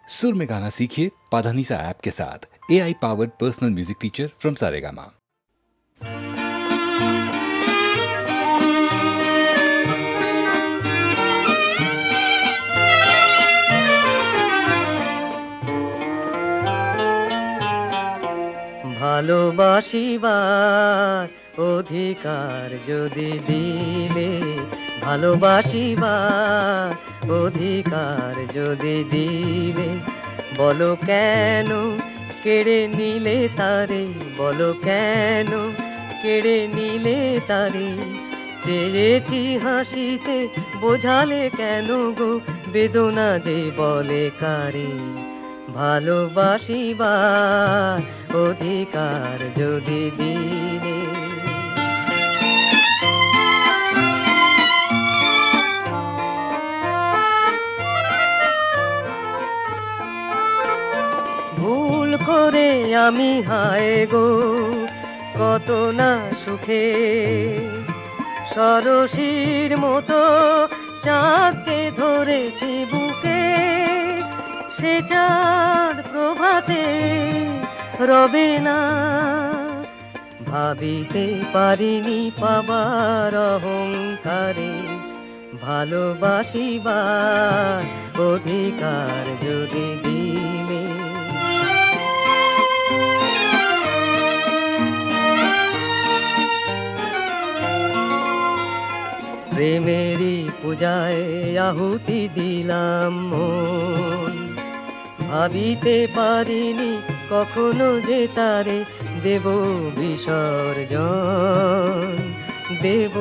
सुर में गाना सीखिए पाधानीसा ऐप के साथ। AI powered personal music teacher from Saregama. ভালোবাসিবার অধিকার যদি দিলে, ভালোবাসিবার অধিকার যদি দিলে, বলো কেন কেড়ে নিলে তারে, বলো কেন কেড়ে নিলে তারে। চেয়েছি হাসিতে বোঝালে কেন গো, বেদনা যে বলে কারে। ভালোবাসিবার অধিকার যদি দিলে। ভুল করে আমি হায় গো কত না সুখে, সরসীর মতো চাঁদকে ধরেছি বুকে। সে চাঁদ প্রভাতে রবে না, ভাবিতে পারিনি পাবার অহংকারে। ভালোবাসিবার অধিকার যদি দিলে। প্রেমেরই পূজায় আহুতি দিলাম মন, ভাবিতে পারিনি কখনো যে তারে দেব বিসর্জন, দেব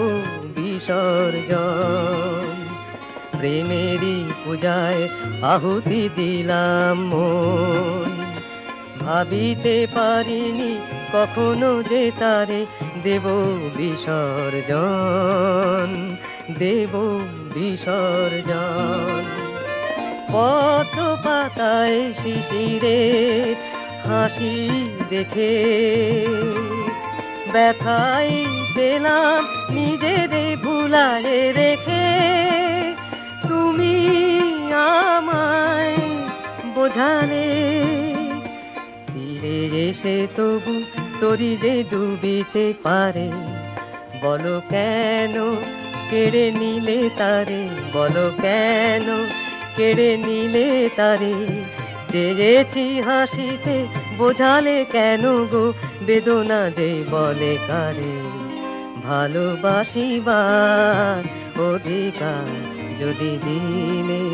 বিসর্জন। প্রেমেরই পূজায় আহুতি দিলাম মন, ভাবিতে পারিনি কখনো যে তারে দেব বিসর্জন, দেব বিসর্জন। পদ্ম পাতায় শিশিরে হাসি দেখে ব্যথাই পেলাম নিজেরে ভুলায়ে রেখে। তুমি আমায় বোঝালে তীরে এসে তবু তরি যে ডুবিতে পারে। বলো কেন কেড়ে নিলে তারে, বলো কেন কেড়ে নিলে তারে। চেয়েছি হাসিতে বোঝালে কেন গো, বেদনা যে বলে কারে। ভালোবাসিবার অধিকার যদি দিলে।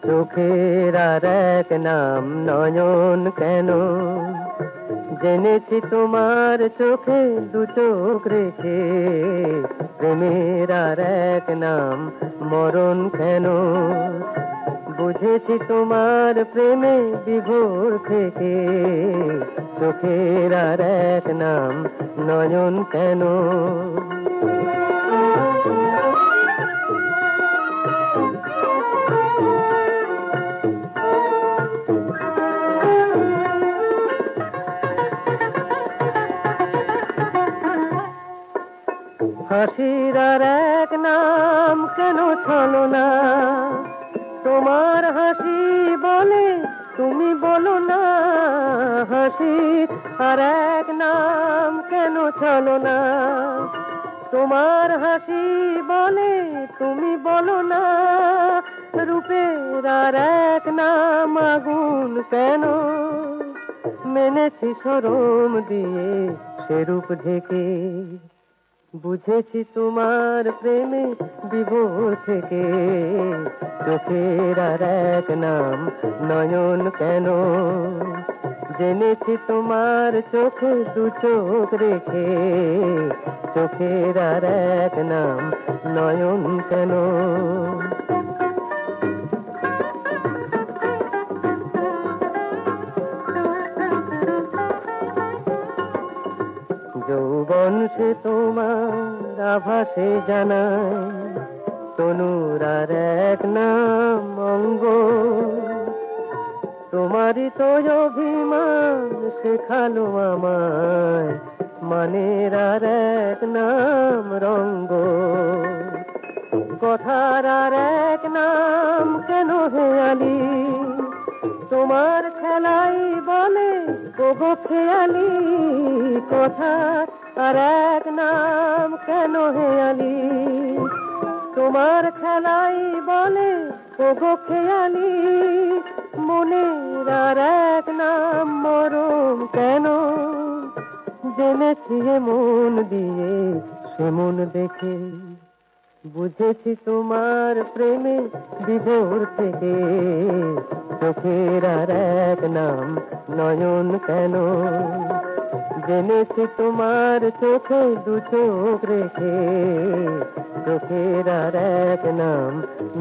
চোখের আর এক নাম নয়ন কেন, জেনেছি তোমার চোখে দু চোখ রেখে। প্রেমের আর এক নাম মরণ কেন, বুঝেছি তোমার প্রেমে বিভোর থেকে। চোখের আর এক নাম নয়ন কেন। হাসির আর এক নাম কেন ছলনা, তোমার হাসি বলে তুমি বলো না। হাসির আর এক নাম কেন ছলনা, তোমার হাসি বলে তুমি বলো না। রূপের আর এক নাম আগুন কেন, মেনেছি শরম দিয়ে সে রূপ ঢেকে। বুঝেছি তোমার প্রেমে বিভোর থেকে। চোখের আর এক নাম নয়ন কেন, জেনেছি তোমার চোখে দু চোখ রেখে। চোখের আর এক নাম নয়ন কেন। যৌবন সে তোমার আভাসে জানায় তনুর আর এক নাম অঙ্গ। তোমারই তো অভিমান শেখালো আমায় মানের আর এক নাম রঙ্গ। কথার আর এক নাম কেন হেয়ালি, তোমার খেলাই বলে ওগো খেয়ালি। কথার আর এক নাম কেন হেয়ালি, তোমার খেলাই বলে ওগো খেয়ালি। মনের আর এক নাম মরম কেন, জেনেছি মন দিয়ে সে মন দেখে। বুঝেছি তোমার প্রেমে বিভোর থেকে, চোখের আর এক নাম নয়ন কেন। জেনেছি তোমার চোখে দু চোখ রেখে, চোখের আর এক নাম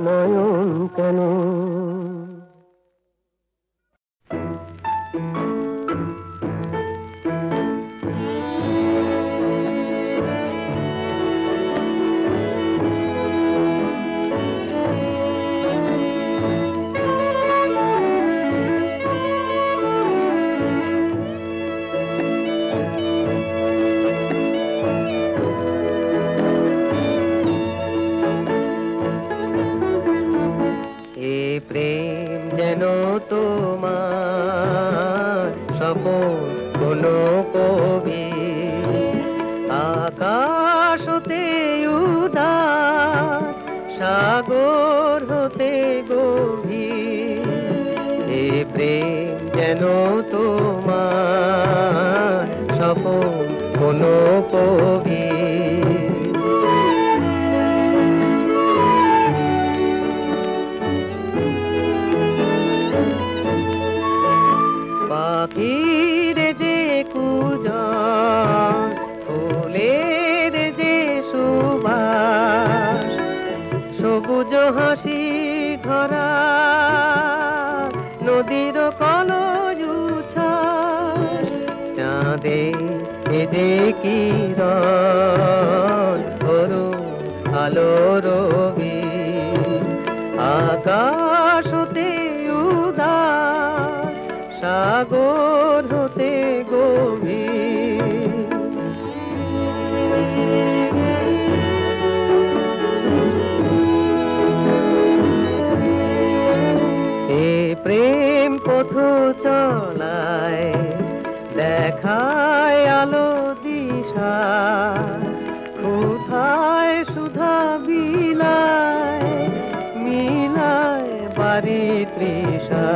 নয়ন কেন। প্রেম যেন তোমার স্বপন কোন কবি, আকাশ হতে উদার সাগর হতে গভীর। এ প্রেম যেন তোমার স্বপন কোন কবি। পাখির যে কুজন, ফুলের যে সুবাস, সবুজ হাসি ধরা নদীর কলজ উচ্ছ্বাস। চাঁদে যে কিরণ অরুণ আলো রবি, আকাশ হতে উদার সাগর হতে গভীর। এ প্রেম পথ চলায় দেখায় আলো দিশা, কোথায় সুধা বিলায় মিলায় বাড়ি তৃষা।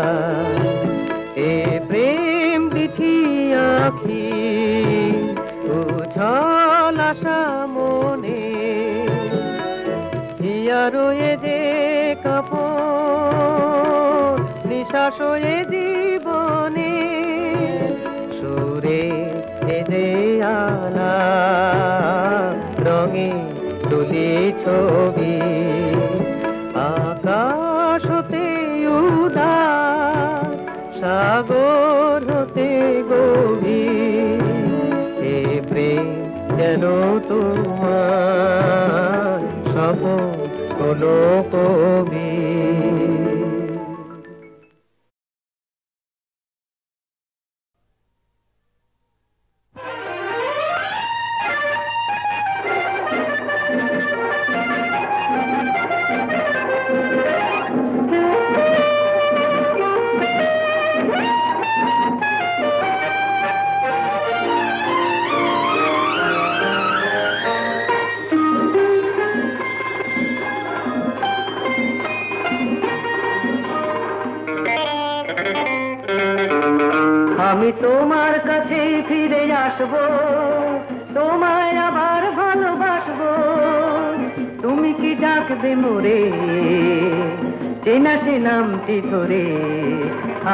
এ প্রেম বিধি আখি উছল আশা মনে, হিয়ারো এ যে কাপড় নিঃশ্বাস এ জীবনে। সুরে এ যে আলা রঙে তুলি ছবি, আকাশ হতে উদার সাগর হতে গভীর। এ প্রেম যেন তোমার স্বপন কোন কবি। আমি তোমার কাছে ফিরে আসবো, তোমায় আবার ভালোবাসবো। তুমি কি ডাকবে মোরে চেনা সে নামটি ধরে।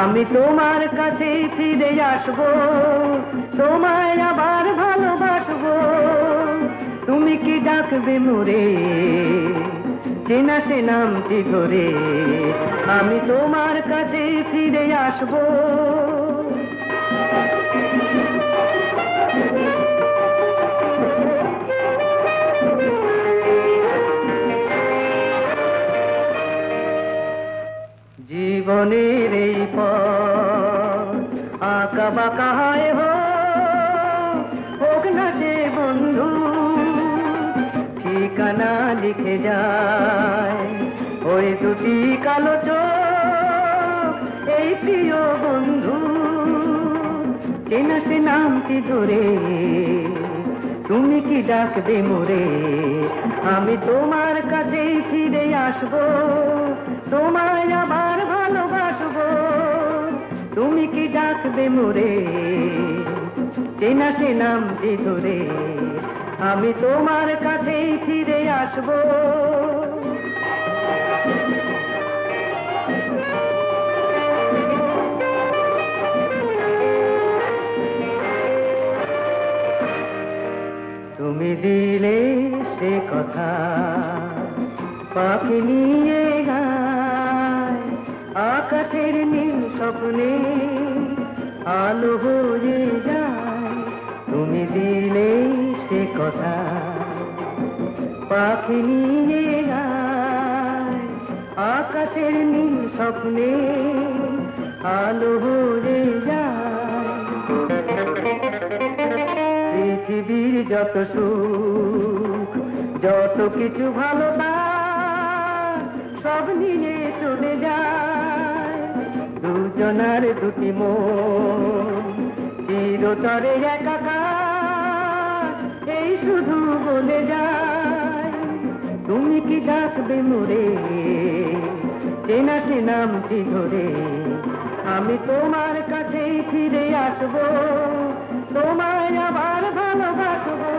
আমি তোমার কাছে ফিরে আসবো, তোমায় আবার ভালোবাসবো। তুমি কি ডাকবে মোরে চেনা সে নামটি ধরে। আমি তোমার কাছে ফিরে আসবো। জীবনের এই পথ আঁকা বাঁকা হয় হোক না সে বন্ধু ঠিকানা লিখে যায় ওই দুটি কালো চোখ এই প্রিয় বন্ধু চেনা সে নামটি ধরে তুমি কি ডাকবে মোরে আমি তোমার কাছেই ফিরে আসবো তোমায় আবার ভালোবাসবো তুমি কি ডাকবে মোরে চেনা সে নামটি ধরে আমি তোমার কাছেই ফিরে আসবো তুমি দিলে সে কথা পাখি নিয়ে গায় আকাশের নীল স্বপ্নে আলো হয়ে যায় তুমি দিলে সে কথা পাখি নিয়ে গায় আকাশের নীল স্বপ্নে আলো হয়ে যায় পৃথিবীর যত সুখ যত কিছু ভালো সব নিয়ে চলে যায় দুজনার দুটি মন চিরতরে একাকার এই শুধু বলে যায় তুমি কি ডাকবে মোরে চেনা সে নামটি ধরে আমি তোমার কাছেই ফিরে আসবো তোমায় আবার ভালোবাসবো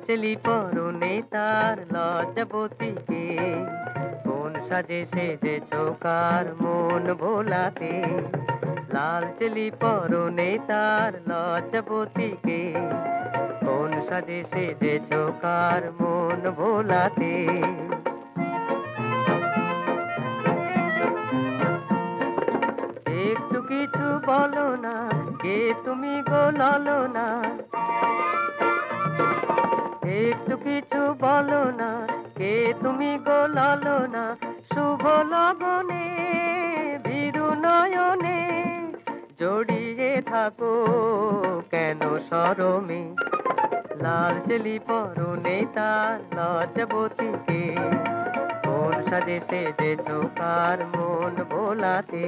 চলি পরনে তার লজ্জাবতীকে কোন সাজে সেজে চোকার মন ভোলাতে লাল চলি পরনে তার লজ্জাবতীকে কোন সাজে সেজে চোকার মন ভোলাতে একটু কিছু বলো না কে তুমি গো ললনা একটু কিছু বলো না কে তুমি গো ললনা শুভ লগনে ভীরু নয়নে জড়িয়ে থাকো কেন শরমে লাল চলি পরনে তার লজ্জাবতীকে কোন সাজে সেজে চোকার মন ভোলাতে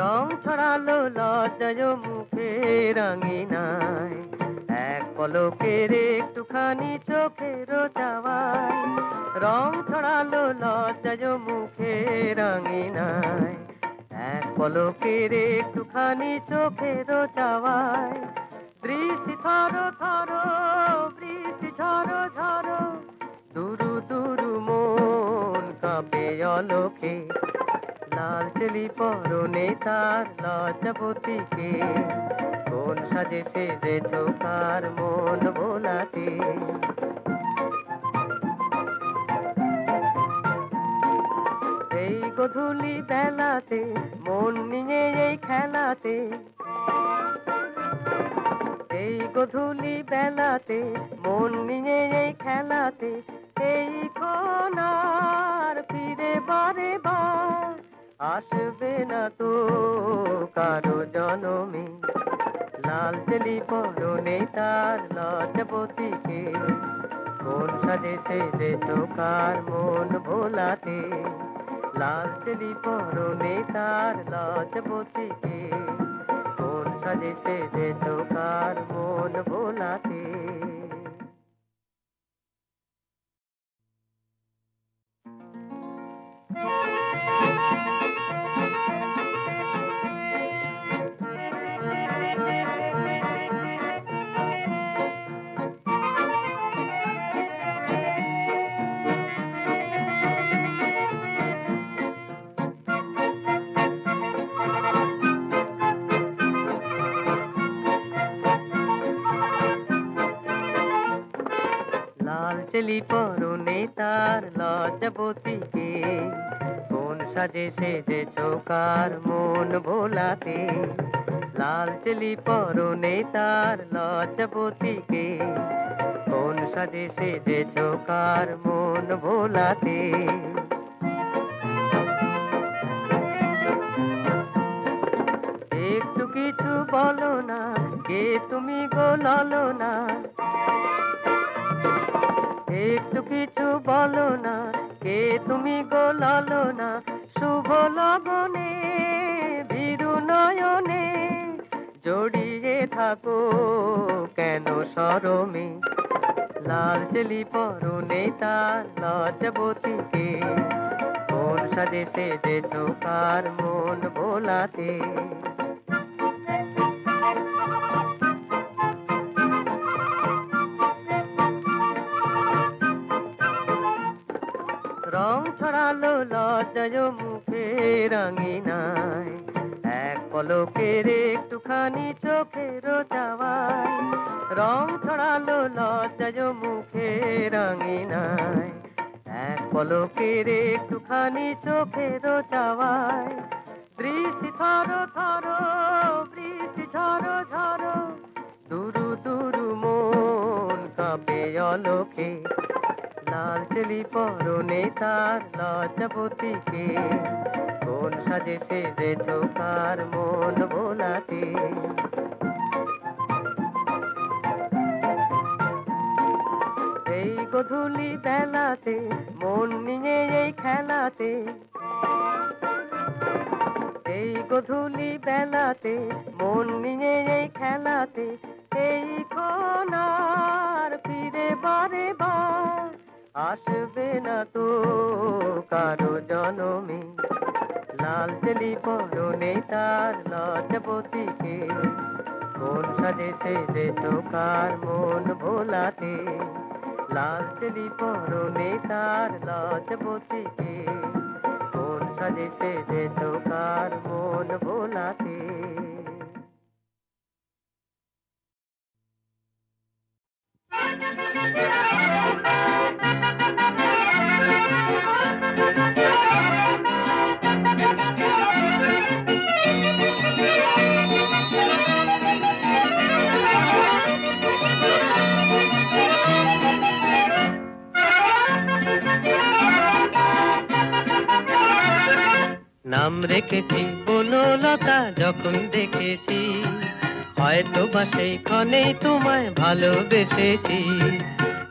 রং ছড়ালো লজ্জায় মুখে রাঙিনায় এক পলকের একটুখানি চোখের চাওয়ায় রং ছড়ালো লজ্জায় মুখে রাঙিনায় এক পলকের একটুখানি চোখের চাওয়ায় বৃষ্টি থরো থরো বৃষ্টি ঝরো ঝরো দুরু দুরু মন কাঁপে অলোকে লাল চলি পরনে তার লজ্জাবতীকে কোন সাজে সেজে চোকার মন ভোলাতে এই গধূলি বেলাতে মন নিয়ে এই খেলাতে এই গধূলি বেলাতে মন নিয়ে এই খেলাতে এই ক্ষণার ফিরে বারে বার আসবে না তো কারো জনমে লাল চলি পরনে তার লজ্জাবতীকে কোন সাজে সেজে চোকার মন ভোলাতে লাল চলি পরনে তার লজ্জাবতীকে কোন সাজে সেজে চোকার মন ভোলাতে চেলি পরনে তার লজ্জাবতীকে কোন সাজে সেজেছো কার মন ভোলাতে লাল চেলি পরনে তার লজ্জাবতীকে কোন সাজে সেজেছো কার মন ভোলাতে একটু কিছু বলো না কে তুমি গো ললনা একটু কিছু বলো না কে তুমি গো ললনা শুভ লগনে ভীরু নয়নে জড়িয়ে থাকো কেন শরমে লাল চেলি পরনে তার লজ্জাবতীকে কোন সাজে সেজেছো কার মন ভোলাতে রং ছড়ালো লজ্জায় মুখে রঙিনায় এক পলকের একটুখানি চোখের চাওয়ায় রং ছড়ালো লজ্জায় মুখে রঙিনায় এক পলকের একটুখানি চোখের চাওয়ায় বৃষ্টি থরো থরো বৃষ্টি ঝরো ঝরো দুরু দুরু মন কাঁপে অলোকে লাল চেলি পরনে তার লজ্জাবতীকে কোন সাজে সেজেছো কার মন ভোলাতে এই গধূলি বেলাতে মন নিয়ে এই খেলাতে এই গধূলি বেলাতে মন নিয়ে এই খেলাতে এই ক্ষণার ফিরে বারে বার আসবে না তো কারো জনমে লাল চেলি পরনে তার লজ্জাবতীকে কোন সাজে সেজেছো কার মন ভোলাতে লাল চেলি পরনে তার লজ্জাবতীকে কোন সাজে সেজেছো কার মন ভোলাতে নাম রেখেছি বনলতা যখন দেখেছি হয়তো বা সেই ক্ষণেই তোমায় ভালোবেসেছি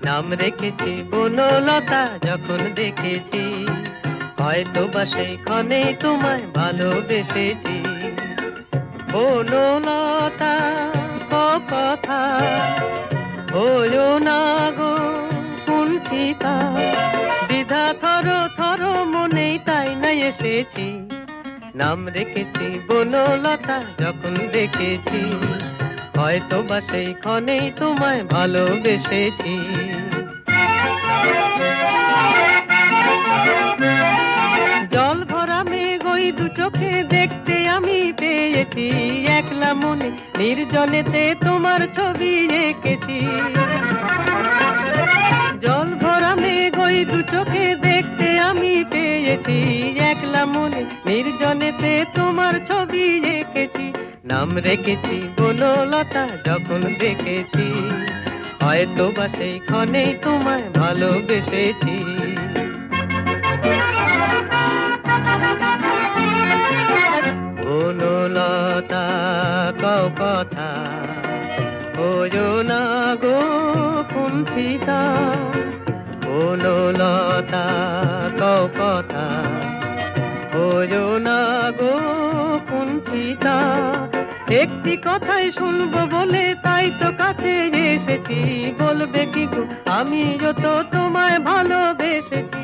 নাম রেখেছি বনলতা যখন দেখেছি হয়তো বা সেই ক্ষণেই তোমায় ভালোবেসেছি বনলতা কথা হলো না গো কুণ্ঠিতা দ্বিধা থরো থরো মনেই তাই না এসেছি নাম রেখেছি বনলতা যখন দেখেছি হয়তো বা সেই ক্ষণেই তোমায় ভালোবেসেছি জল ভরা মেঘ ওই দু চোখে দেখতে আমি পেয়েছি একলা মনে নির্জনেতে তোমার ছবি এঁকেছি জল ভরা মেঘ ওই দু চোখে দেখতে আমি পেয়েছি একলা মনে নির্জনেতে তোমার ছবি এঁকেছি নাম রেখেছি বনলতা যখন দেখেছি হয়তো বা সেই ক্ষণেই তোমায় ভালোবেসেছি বনলতা কও কথা হয়ো না গো কুণ্ঠিতা বনলতা কও কথা হয়ো না গো কুণ্ঠিতা একটি কথাই শুনবো বলে তাই তো কাছে এসেছি বলবে কি গো আমি যত তোমায় ভালোবেসেছি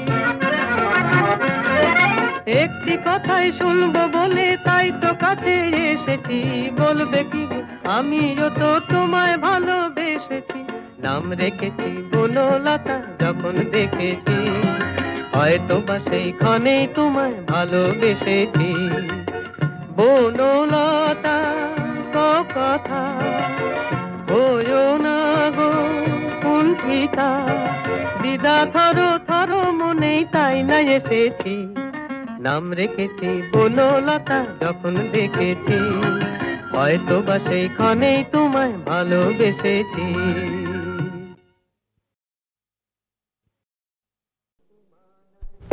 একটি কথাই শুনবো বলে তাই তো কাছে এসেছি বলবে কি গো আমি যত তোমায় ভালোবেসেছি নাম রেখেছি বনলতা যখন দেখেছি হয়তো বা সেই ক্ষণেই তোমায় ভালোবেসেছি বনলতা কথা হয়ো না গো কুণ্ঠিতা লজ্জা থরো থরো মনেই তাই না এসেছি, নাম রেখেছি বনলতা যখন দেখেছি, হয়তো বা সেইখানেই তোমায় ভালোবেসেছি।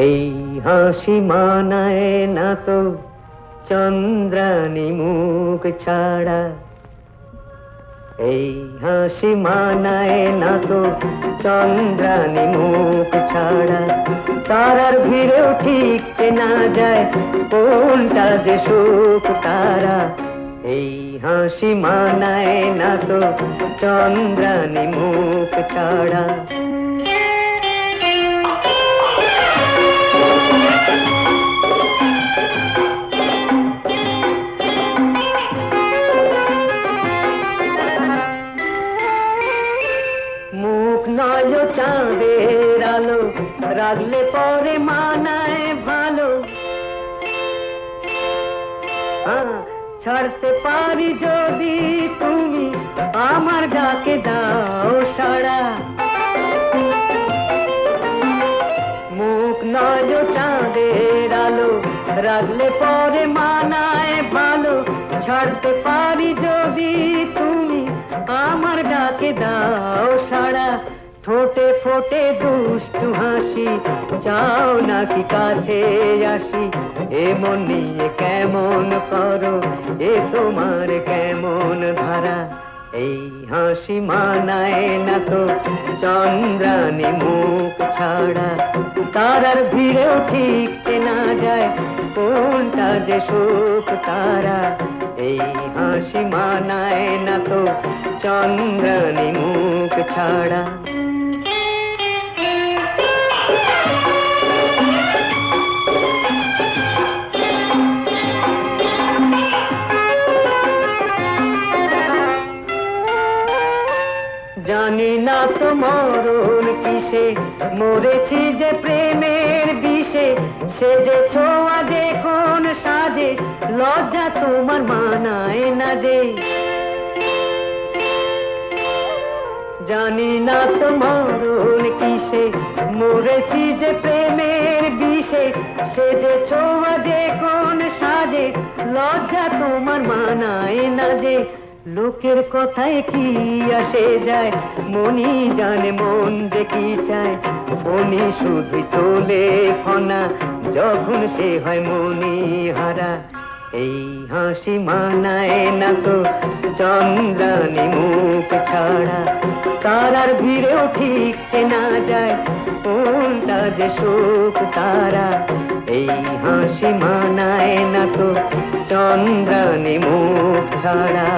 এই হাসি মানায় না তো চন্দ্রানী মুখ ছাড়া, এই হাসি মানায় না তো চন্দ্রানী মুখ ছাড়া, তারার ভিড়েও ঠিক চেনা যায় কোনটা যে সুখ তারা, এই হাসি মানায় না তো চন্দ্রানী মুখ ছাড়া। মুখ নয় চাঁদের আলো, রাগলে পরে মানায় ভালো, ছাড়তে পারি যদি তুমি আমার ডাকে দাও সাড়া। মুখ নয় চাঁদের আলো, রাগলে পরে মানায় ভালো, ছাড়তে পারি যদি তুমি আমার ডাকে দাও সাড়া। ঠোঁটে ফোটে দুষ্টু হাসি, চাও নাকি কাছে আসি, এমন নিয়ে কেমন করো এ তোমার কেমন ধারা, এই হাসি মানায় না তো চন্দ্রানী মুখ ছাড়া, তারার ভিড়েও ঠিক চেনা যায় কোনটা যে সুখ তারা, এই হাসি মানায় না তো চন্দ্রানী মুখ ছাড়া। জানি না তো মরণ কিসে, মরেছি যে প্রেমের বিষে, সে যে ছোঁয়া যে কোন সাজে, লজ্জা তোমার মানায় না যে। জানি না তো মরণ কিসে, মরেছি যে প্রেমের বিষে, সে যে ছোঁয়া যে কোন সাজে, লজ্জা তোমার মানায় না যে। লোকের কথায় কি আসে যায়, মনি জানে মন যে কি চায়, মনি শুধুই তোলে ফনা যখন সে হয় মনি হারা, এই হাসি মানায় না তো চন্দ্রানী মুখ ছাড়া, তারার ভিড়েও ঠিক চেনা যায় কোনটা যে সুখ তারা, এই হাসি মানায় না তো চন্দ্রানী মুখ ছাড়া।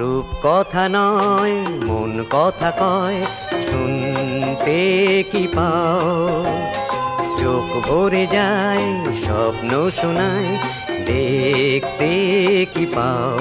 রূপ কথা নয় মন কথা কয়, শুনতে কি পাও, চোখ ভরে যায় স্বপ্ন শোনায়, দেখতে কি পাও।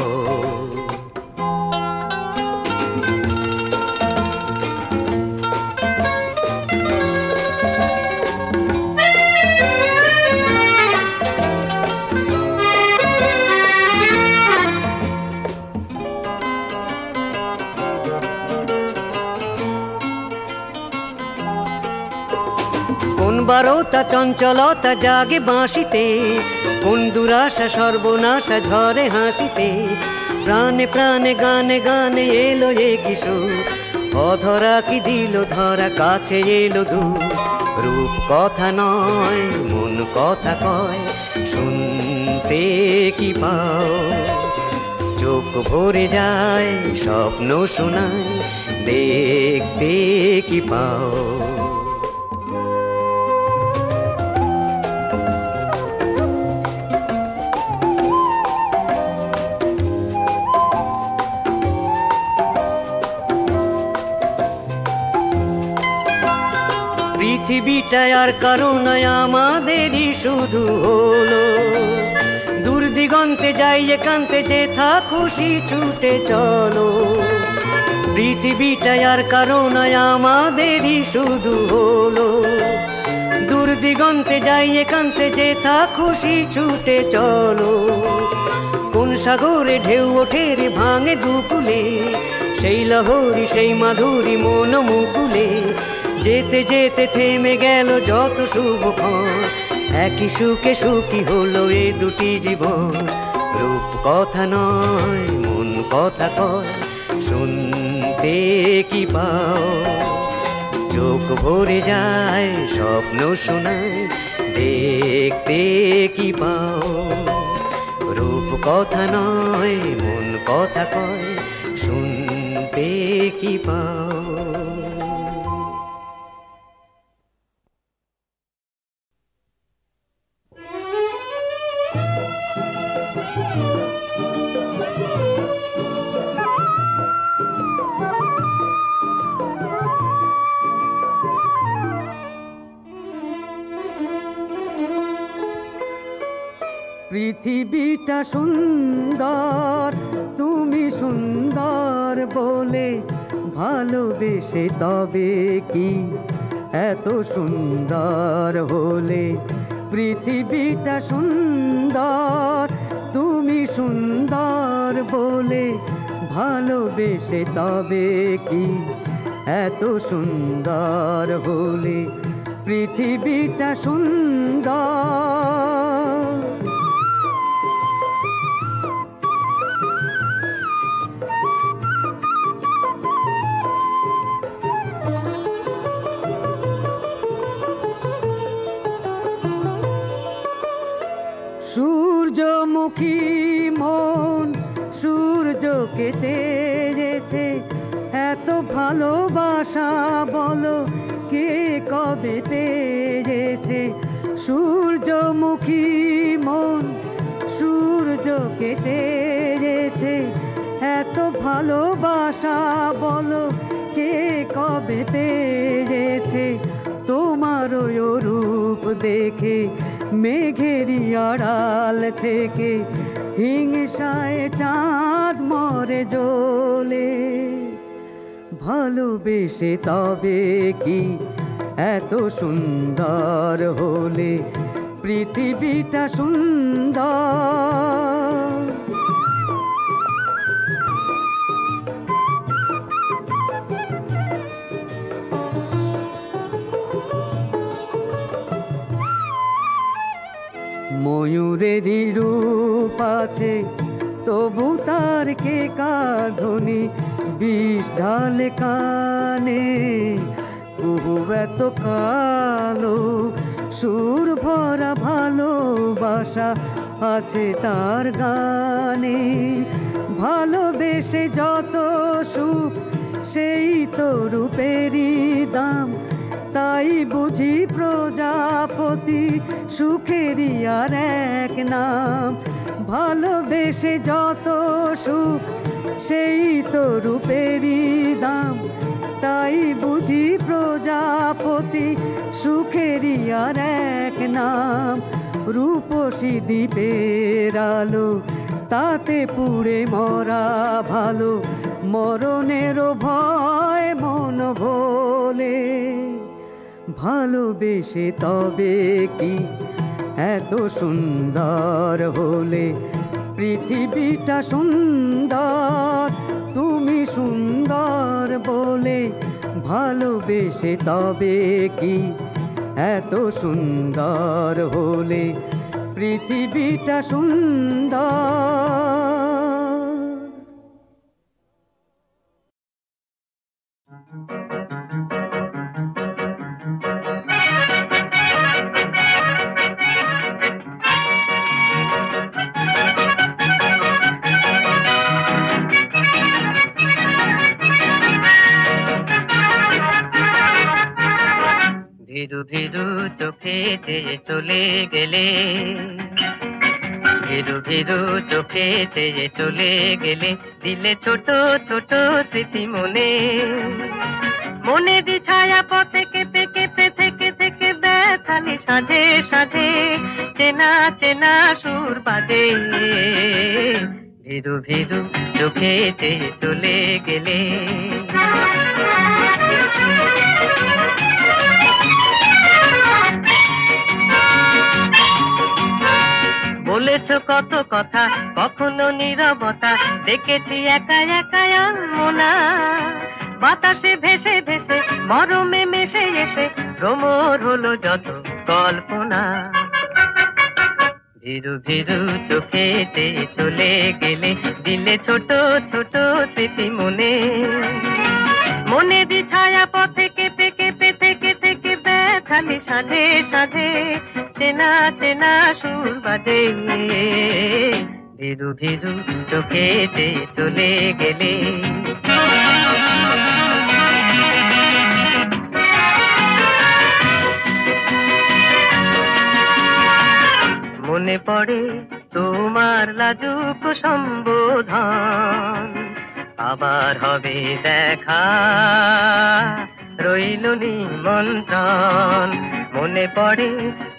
কোন বারোটা চঞ্চলতা জাগে বাঁশিতে, কোন দুরাশা সর্বনাশা ঝরে হাসিতে, প্রাণে প্রাণে গানে গানে এলো এ কিশোর, অধরা কি দিল ধরা কাছে এলো দূর। রূপ কথা নয় মন কথা কয়, শুনতে কি পাও, চোখ ভরে যায় স্বপ্ন শোনায়, দেখতে কি পাও। পৃথিবীটা আর কারো নয় আমাদেরই শুধু হলো। দূর দিগন্তে যাই একান্তে যেথা খুশি ছুটে চলো। পৃথিবীটা আর কারো নয় আমাদেরই শুধু হলো। দূর দিগন্তে যাই একান্তে যেথা খুশি ছুটে চলো। কোন সাগরে ঢেউ ওঠে রে ভাঙে দুকুলে, সেই লহরী সেই মাধুরী মন মুকুলে। যেতে যেতে থেমে গেল যত শুভক্ষণ, একই সুখে সুখী হলো এ দুটি জীবন। রূপ কথা নয় মন কথা কয়, শুনতে কি পাও? চোখ ভরে যায় স্বপ্ন শোনায়, দেখতে কি পাও? রূপ কথা নয় মন কথা কয়, শুনতে কি পাও? পৃথিবীটা সুন্দর, তুমি সুন্দর বলে ভালোবেসে তবে কি এত সুন্দর হলে? পৃথিবীটা সুন্দর, তুমি সুন্দর বলে ভালোবেসে তবে কি এত সুন্দর হলে? পৃথিবীটা সুন্দর। সূর্যমুখী মন সূর্যকে চেয়েছে, এত ভালোবাসা বলো কে কবে পেয়েছে? সূর্যমুখী মন সূর্যকে চেয়েছে, এত ভালোবাসা বলো কে কবে পেয়েছে? তোমার ওই রূপ দেখে মেঘেরই আড়াল থেকে হিংসায় চাঁদ মরে জ্বলে। ভালোবেসে তবে কি এত সুন্দর হলে? পৃথিবীটা সুন্দর। ময়ূরেরই রূপ আছে তবু তার কে কাঁধনি, বিষ ঢালে কানে কুহু এত কালো। সুর ভরা ভালোবাসা আছে তার গানে, ভালোবেসে যত সুখ সেই তো রূপেরই দাম। তাই বুঝি প্রজাপতি সুখেরই আর এক নাম। ভালোবেসে যত সুখ সেই তো রূপেরই দাম। তাই বুঝি প্রজাপতি সুখেরই আর এক নাম। রূপসী দ্বীপের আলো তাতে পুড়ে মরা ভালো, মরণেরও ভয় মন ভোলে। ভালোবেসে তবে কি এত সুন্দর হলে? পৃথিবীটা সুন্দর, তুমি সুন্দর বলে ভালোবেসে তবে কি এত সুন্দর হলে? পৃথিবীটা সুন্দর। ধীরু ধীরু চোখে চেয়ে চলে গেলে, ধীরু ধীরু চোখে চেয়ে চলে গেলে, দিলে ছোট ছোট স্মৃতি মনে, মনে দি ছায়া পথে কেঁপে কেঁপে থেকে থেকে বেথালি সাজে সাজে চেনা চেনা সুর বাজে ভিরু ভিরু চোখে চেয়ে চলে গেলে বলেছ কত কথা কখনো নীরবতা দেখেছি একা একা মোনা বাতাসে ভেসে ভেসে মরমে মেশে এসে ভ্রমর হলো যত কল্পনা ভিরু ভিরু চোখে চেয়ে চলে গেলে দিলে ছোট ছোট স্মৃতি মনে মনে দি ছায়া পথে কেঁপে কেঁপে থেকে থেকে বেথালি সাজে সাজে চেনা চেনা সুর বাজে ভিরু ভিরু চোখে চেয়ে চলে গেলে মনে পড়ে তোমার লাজুক সম্বোধন আবার হবে দেখা রইল নিমন্ত্রণ মনে পড়ে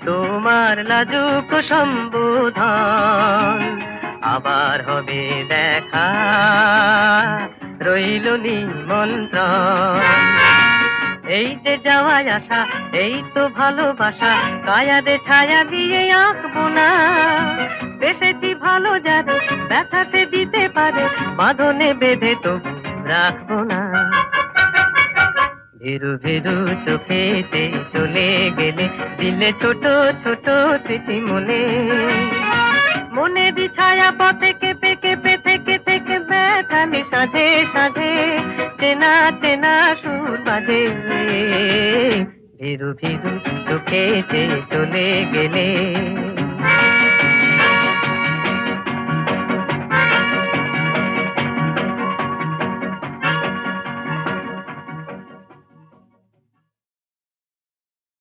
তোমার লাজুক সম্বোধন আবার হবে দেখা রইল নিমন্ত্রণ এই যে যাওয়ায় আসা এই তো ভালোবাসা কায়াদে ছায়া দিয়ে আঁকবো না বেসেছি ভালো যাবে ব্যথা সে দিতে পারে বাঁধনে বেঁধে তো রাখবো না ভিরু ভিরু চোখে চেয়ে চলে গেলে দিলে ছোট ছোট স্মৃতি মনে মনে দি ছায়া পথে কেঁপে কেঁপে থেকে থেকে বেথালি সাজে সাজে চেনা চেনা সুর বাজে ভিরু ভিরু চোখে চেয়ে চলে গেলে